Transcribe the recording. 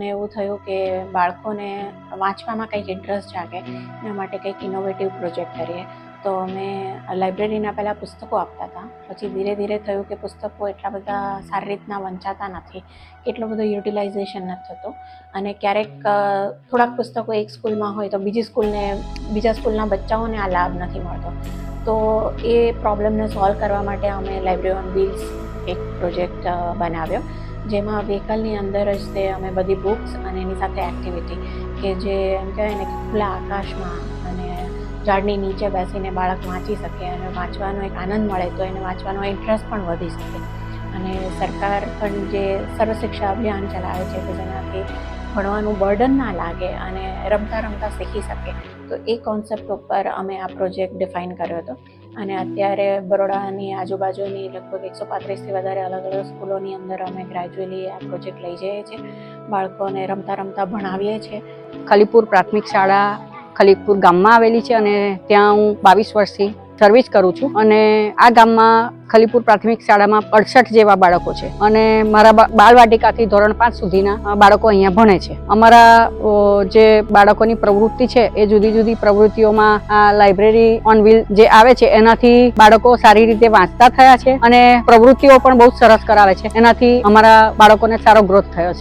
મને એવું થયું કે બાળકોને વાંચવામાં કંઈક ઇન્ટરેસ્ટ જાગે એના માટે કંઈક ઇનોવેટિવ પ્રોજેક્ટ કરીએ. તો અમે લાઇબ્રેરીના પહેલાં પુસ્તકો આપતા હતા. પછી ધીરે ધીરે થયું કે પુસ્તકો એટલા બધા સારી રીતના વંચાતા નથી, એટલું બધું યુટિલાઇઝેશન નથી થતું અને ક્યારેક થોડાક પુસ્તકો એક સ્કૂલમાં હોય તો બીજા સ્કૂલના બચ્ચાઓને આ લાભ નથી મળતો. તો એ પ્રોબ્લેમને સોલ્વ કરવા માટે અમે લાઇબ્રેરી ઓન વ્હીલ્સ એક પ્રોજેક્ટ બનાવ્યો, જેમાં વ્હીકલની અંદર જ તે અમે બધી બુક્સ અને એની સાથે એક્ટિવિટી કે જે એમ કહેવાય ને કે ખુલ્લા આકાશમાં અને ઝાડની નીચે બેસીને બાળક વાંચી શકે અને વાંચવાનો એક આનંદ મળે તો એને વાંચવાનો ઇન્ટરેસ્ટ પણ વધી શકે. અને સરકાર પણ જે સર્વ શિક્ષા અભિયાન ચલાવે છે કે જેનાથી ભણવાનું બર્ડન ના લાગે અને રમતા રમતા શીખી શકે, તો એ કોન્સેપ્ટ ઉપર અમે આ પ્રોજેક્ટ ડિફાઇન કર્યો હતો. અને અત્યારે બરોડાની આજુબાજુની લગભગ 135થી વધારે અલગ અલગ સ્કૂલોની અંદર અમે ગ્રેજ્યુઅલી આ પ્રોજેક્ટ લઈ જઈએ છીએ. બાળકોને રમતા રમતા ભણાવીએ છીએ. ખલીપુર પ્રાથમિક શાળા ખલીપુર ગામમાં આવેલી છે અને ત્યાં હું 22 વર્ષથી સર્વિસ કરું છું. અને આ ગામમાં ખલીપુર પ્રાથમિક શાળામાં 68 જેવા બાળકો છે અને મારા બાળવાટિકાથી ધોરણ 5 સુધીના બાળકો અહીંયા ભણે છે. અમારા જે બાળકોની પ્રવૃત્તિ છે એ જુદી જુદી પ્રવૃત્તિઓમાં આ લાઇબ્રેરી ઓન વ્હીલ જે આવે છે એનાથી બાળકો સારી રીતે વાંચતા થયા છે અને પ્રવૃત્તિઓ પણ બહુ સરસ કરાવે છે. એનાથી અમારા બાળકોને સારો ગ્રોથ થયો છે.